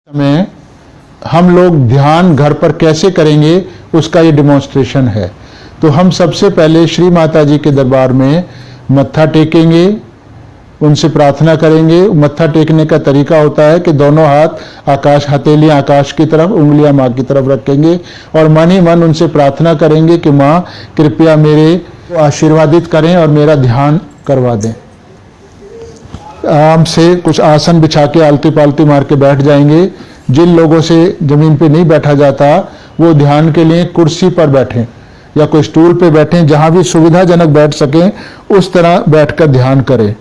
में हम लोग ध्यान घर पर कैसे करेंगे उसका ये डिमॉन्स्ट्रेशन है। तो हम सबसे पहले श्री माता जी के दरबार में मत्था टेकेंगे, उनसे प्रार्थना करेंगे। मत्था टेकने का तरीका होता है कि दोनों हाथ आकाश, हथेलियां आकाश की तरफ, उंगलियां माँ की तरफ रखेंगे और मन ही मन उनसे प्रार्थना करेंगे कि माँ कृपया मेरे आशीर्वादित करें और मेरा ध्यान करवा दें। आराम से कुछ आसन बिछा के आलती पालती मार के बैठ जाएंगे। जिन लोगों से जमीन पे नहीं बैठा जाता वो ध्यान के लिए कुर्सी पर बैठें या कोई स्टूल पे बैठें, जहां भी सुविधाजनक बैठ सकें उस तरह बैठकर ध्यान करें।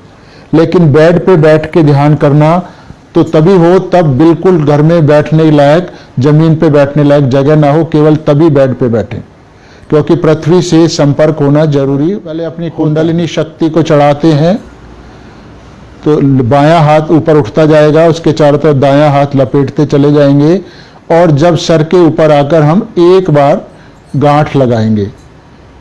लेकिन बेड पे बैठ के ध्यान करना तो तभी हो तब बिल्कुल घर में बैठने लायक, जमीन पे बैठने लायक जगह ना हो, केवल तभी बेड पे बैठें, क्योंकि पृथ्वी से संपर्क होना जरूरी। पहले अपनी कुंडलिनी शक्ति को चढ़ाते हैं तो बायां हाथ ऊपर उठता जाएगा, उसके चारों तरफ दायां हाथ लपेटते चले जाएंगे और जब सर के ऊपर आकर हम एक बार गांठ लगाएंगे,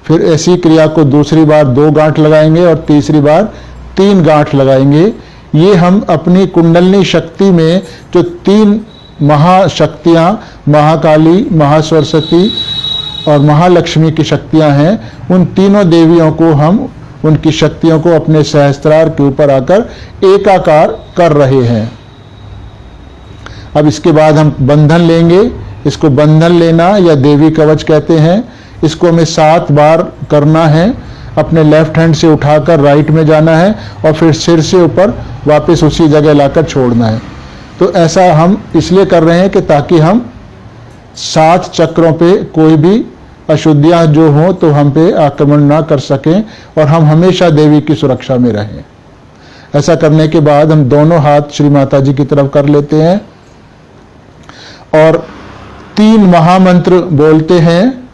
फिर ऐसी क्रिया को दूसरी बार 2 गांठ लगाएंगे और तीसरी बार 3 गांठ लगाएंगे। ये हम अपनी कुंडलिनी शक्ति में जो 3 महाशक्तियां, महाकाली, महासरस्वती और महालक्ष्मी की शक्तियां हैं, उन तीनों देवियों को हम उनकी शक्तियों को अपने सहस्त्रार के ऊपर आकर एकाकार कर रहे हैं। अब इसके बाद हम बंधन लेंगे। इसको बंधन लेना या देवी कवच कहते हैं। इसको हमें 7 बार करना है। अपने लेफ्ट हैंड से उठाकर राइट में जाना है और फिर सिर से ऊपर वापस उसी जगह लाकर छोड़ना है। तो ऐसा हम इसलिए कर रहे हैं कि ताकि हम 7 चक्रों पे कोई भी अशुद्धियां जो हों तो हम पे आक्रमण ना कर सकें और हम हमेशा देवी की सुरक्षा में रहें। ऐसा करने के बाद हम दोनों हाथ श्री माता जी की तरफ कर लेते हैं और 3 महामंत्र बोलते हैं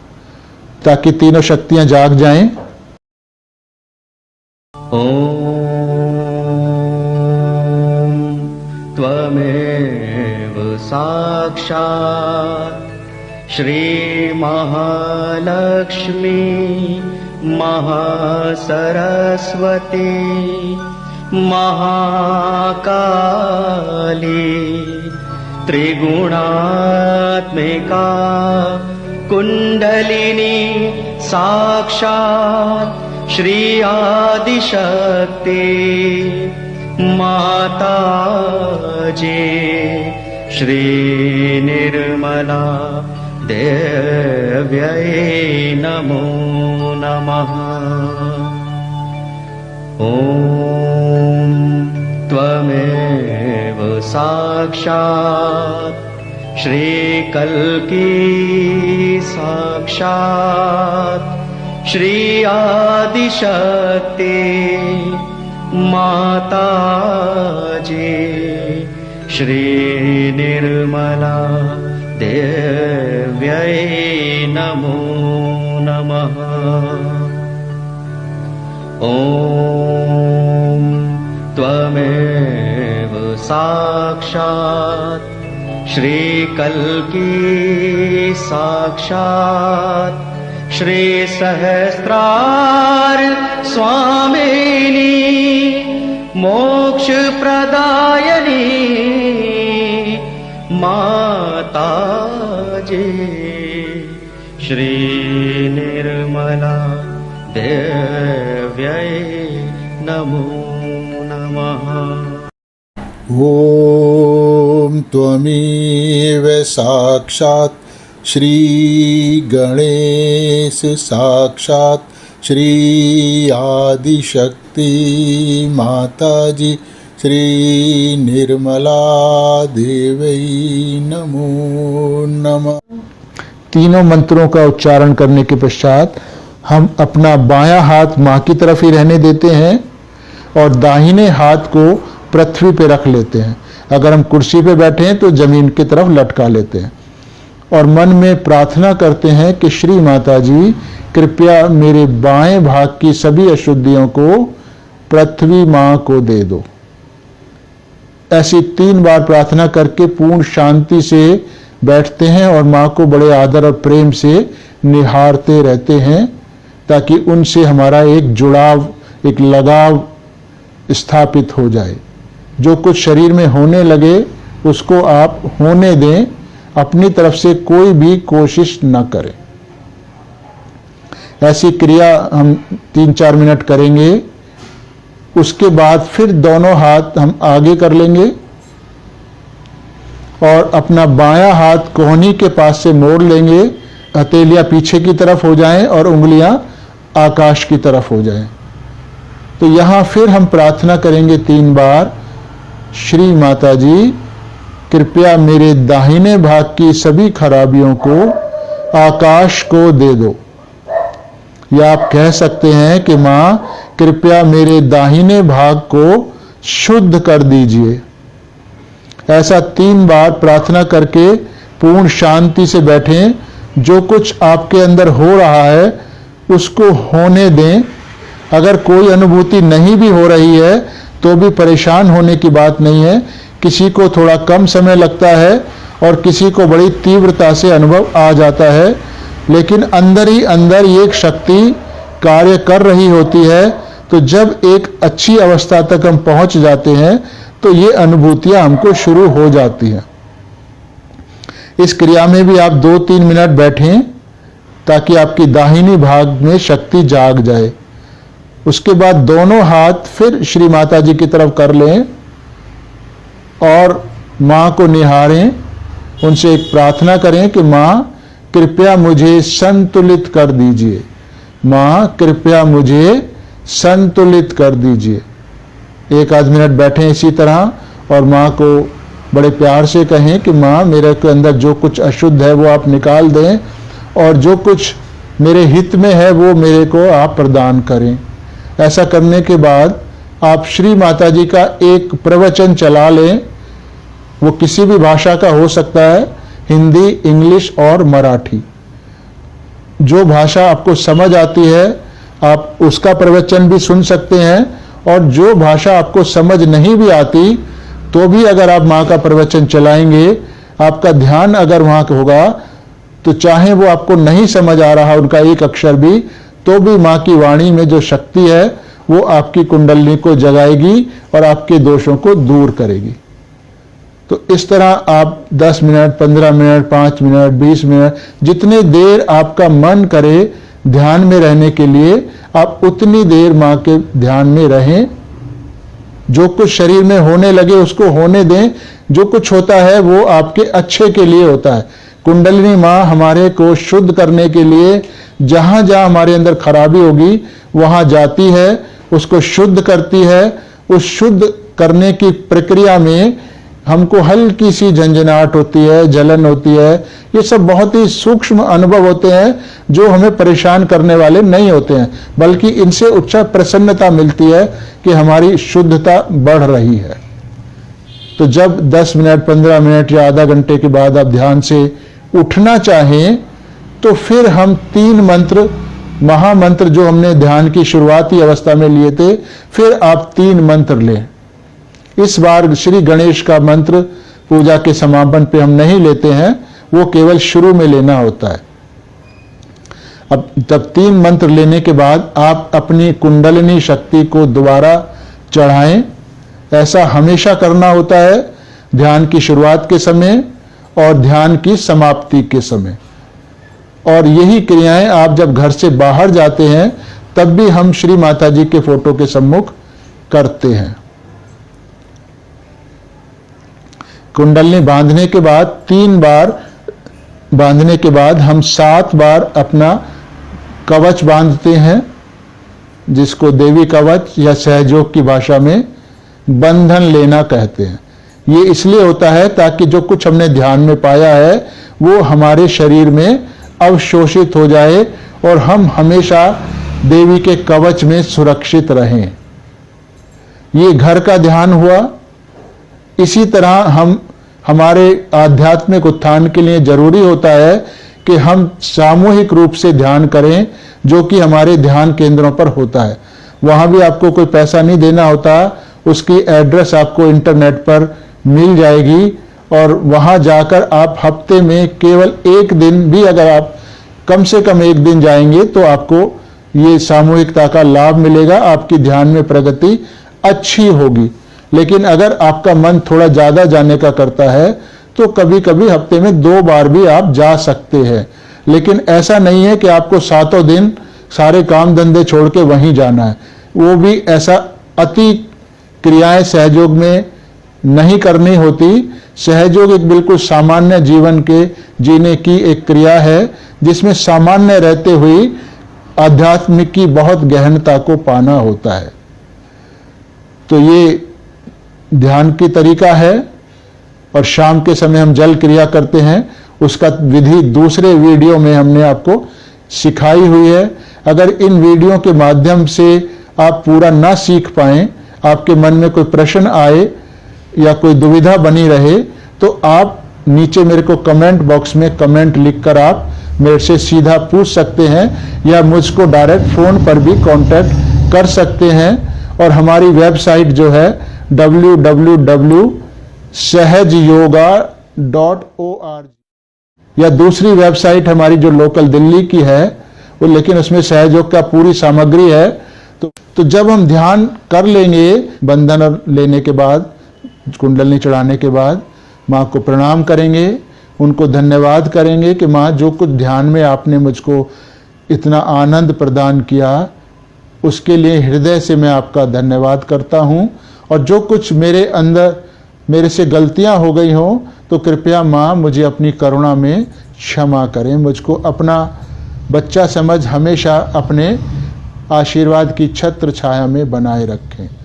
ताकि तीनों शक्तियां जाग जाएं। ओम त्वमेव साक्षात् श्री महालक्ष्मी महासरस्वती महाकाली त्रिगुणात्मिका कुंडलिनी साक्षात् श्री आदिशक्ति माता जी श्री निर्मला देव्यै नमो नमः। ओम त्वमेव साक्षात् श्री कल्की साक्षात् श्री आदिशक्ति माता जी श्री निर्मला देव्यै नमो नमः। ओम त्वमेव साक्षात् श्री कल्की साक्षात् श्री सहस्त्रार स्वामिनी मोक्ष प्रदायिनी माता जी श्री निर्मला देव्यै नमो नमः। ओम त्वमेव साक्षात् श्री गणेश साक्षात् श्री आदिशक्ति माता जी श्री निर्मला देवी नमो नमः। तीनों मंत्रों का उच्चारण करने के पश्चात हम अपना बायां हाथ माँ की तरफ ही रहने देते हैं और दाहिने हाथ को पृथ्वी पे रख लेते हैं। अगर हम कुर्सी पे बैठे हैं तो जमीन की तरफ लटका लेते हैं और मन में प्रार्थना करते हैं कि श्री माता जी कृपया मेरे बाएं भाग की सभी अशुद्धियों को पृथ्वी माँ को दे दो। ऐसी 3 बार प्रार्थना करके पूर्ण शांति से बैठते हैं और माँ को बड़े आदर और प्रेम से निहारते रहते हैं ताकि उनसे हमारा एक जुड़ाव, एक लगाव स्थापित हो जाए। जो कुछ शरीर में होने लगे उसको आप होने दें, अपनी तरफ से कोई भी कोशिश न करें। ऐसी क्रिया हम 3-4 मिनट करेंगे। उसके बाद फिर दोनों हाथ हम आगे कर लेंगे और अपना बायां हाथ कोहनी के पास से मोड़ लेंगे। हथेलियां पीछे की तरफ हो जाएं और उंगलियां आकाश की तरफ हो जाएं। तो यहां फिर हम प्रार्थना करेंगे 3 बार, श्री माता जी कृपया मेरे दाहिने भाग की सभी खराबियों को आकाश को दे दो। या आप कह सकते हैं कि मां कृपया मेरे दाहिने भाग को शुद्ध कर दीजिए। ऐसा 3 बार प्रार्थना करके पूर्ण शांति से बैठें। जो कुछ आपके अंदर हो रहा है उसको होने दें। अगर कोई अनुभूति नहीं भी हो रही है तो भी परेशान होने की बात नहीं है। किसी को थोड़ा कम समय लगता है और किसी को बड़ी तीव्रता से अनुभव आ जाता है, लेकिन अंदर ही अंदर ये एक शक्ति कार्य कर रही होती है। तो जब एक अच्छी अवस्था तक हम पहुंच जाते हैं तो ये अनुभूतियां हमको शुरू हो जाती हैं। इस क्रिया में भी आप 2-3 मिनट बैठें ताकि आपकी दाहिनी भाग में शक्ति जाग जाए। उसके बाद दोनों हाथ फिर श्री माता जी की तरफ कर लें और मां को निहारें। उनसे एक प्रार्थना करें कि मां कृपया मुझे संतुलित कर दीजिए, मां कृपया मुझे संतुलित कर दीजिए। 1 आध मिनट बैठें इसी तरह और मां को बड़े प्यार से कहें कि मां मेरे के अंदर जो कुछ अशुद्ध है वो आप निकाल दें और जो कुछ मेरे हित में है वो मेरे को आप प्रदान करें। ऐसा करने के बाद आप श्री माता जी का एक प्रवचन चला लें। वो किसी भी भाषा का हो सकता है, हिंदी, इंग्लिश और मराठी। जो भाषा आपको समझ आती है आप उसका प्रवचन भी सुन सकते हैं, और जो भाषा आपको समझ नहीं भी आती तो भी अगर आप माँ का प्रवचन चलाएंगे, आपका ध्यान अगर वहाँ होगा तो चाहे वो आपको नहीं समझ आ रहा उनका एक अक्षर भी, तो भी माँ की वाणी में जो शक्ति है वो आपकी कुंडलिनी को जगाएगी और आपके दोषों को दूर करेगी। तो इस तरह आप 10 मिनट, 15 मिनट, 5 मिनट, 20 मिनट, जितने देर आपका मन करे ध्यान में रहने के लिए, आप उतनी देर माँ के ध्यान में रहें। जो कुछ शरीर में होने लगे उसको होने दें। जो कुछ होता है वो आपके अच्छे के लिए होता है। कुंडलिनी माँ हमारे को शुद्ध करने के लिए जहां जहां हमारे अंदर खराबी होगी वहां जाती है, उसको शुद्ध करती है। उस शुद्ध करने की प्रक्रिया में हमको हल्की सी झंझनाहट होती है, जलन होती है। ये सब बहुत ही सूक्ष्म अनुभव होते हैं जो हमें परेशान करने वाले नहीं होते हैं, बल्कि इनसे उच्च प्रसन्नता मिलती है कि हमारी शुद्धता बढ़ रही है। तो जब 10 मिनट, 15 मिनट या आधा घंटे के बाद आप ध्यान से उठना चाहें तो फिर हम 3 मंत्र, महामंत्र जो हमने ध्यान की शुरुआती अवस्था में लिए थे, फिर आप 3 मंत्र लें। इस बार श्री गणेश का मंत्र पूजा के समापन पे हम नहीं लेते हैं, वो केवल शुरू में लेना होता है। अब तब 3 मंत्र लेने के बाद आप अपनी कुंडलिनी शक्ति को दोबारा चढ़ाएं। ऐसा हमेशा करना होता है, ध्यान की शुरुआत के समय और ध्यान की समाप्ति के समय। और यही क्रियाएं आप जब घर से बाहर जाते हैं तब भी हम श्री माता जी के फोटो के सम्मुख करते हैं। कुंडलिनी बांधने के बाद 3 बार बांधने के बाद हम 7 बार अपना कवच बांधते हैं, जिसको देवी कवच या सहयोग की भाषा में बंधन लेना कहते हैं। ये इसलिए होता है ताकि जो कुछ हमने ध्यान में पाया है वो हमारे शरीर में अवशोषित हो जाए और हम हमेशा देवी के कवच में सुरक्षित रहें। ये घर का ध्यान हुआ। इसी तरह हमारे आध्यात्मिक उत्थान के लिए जरूरी होता है कि हम सामूहिक रूप से ध्यान करें, जो कि हमारे ध्यान केंद्रों पर होता है। वहां भी आपको कोई पैसा नहीं देना होता, उसकी एड्रेस आपको इंटरनेट पर मिल जाएगी और वहां जाकर आप हफ्ते में केवल 1 दिन भी, अगर आप कम से कम 1 दिन जाएंगे तो आपको ये सामूहिकता का लाभ मिलेगा। आपकी ध्यान में प्रगति अच्छी होगी। लेकिन अगर आपका मन थोड़ा ज़्यादा जाने का करता है तो कभी कभी हफ्ते में 2 बार भी आप जा सकते हैं। लेकिन ऐसा नहीं है कि आपको 7 दिन सारे काम धंधे छोड़ के वहीं जाना है। वो भी ऐसा अति क्रियाएं सहयोग में नहीं करनी होती। सहयोग एक बिल्कुल सामान्य जीवन के जीने की एक क्रिया है जिसमें सामान्य रहते हुए आध्यात्मिक की बहुत गहनता को पाना होता है। तो ये ध्यान की तरीका है। और शाम के समय हम जल क्रिया करते हैं, उसका विधि दूसरे वीडियो में हमने आपको सिखाई हुई है। अगर इन वीडियो के माध्यम से आप पूरा ना सीख पाएं, आपके मन में कोई प्रश्न आए या कोई दुविधा बनी रहे, तो आप नीचे मेरे को कमेंट बॉक्स में कमेंट लिखकर आप मेरे से सीधा पूछ सकते हैं या मुझको डायरेक्ट फ़ोन पर भी कांटेक्ट कर सकते हैं। और हमारी वेबसाइट जो है www.sahajyoga.org या दूसरी वेबसाइट हमारी जो लोकल दिल्ली की है वो, लेकिन उसमें सहयोग का पूरी सामग्री है। तो जब हम ध्यान कर लेंगे, बंधन लेने के बाद, कुंडलनी चढ़ाने के बाद माँ को प्रणाम करेंगे, उनको धन्यवाद करेंगे कि माँ जो कुछ ध्यान में आपने मुझको इतना आनंद प्रदान किया उसके लिए हृदय से मैं आपका धन्यवाद करता हूँ। और जो कुछ मेरे अंदर मेरे से गलतियाँ हो गई हों तो कृपया माँ मुझे अपनी करुणा में क्षमा करें। मुझको अपना बच्चा समझ हमेशा अपने आशीर्वाद की छत्र छाया में बनाए रखें।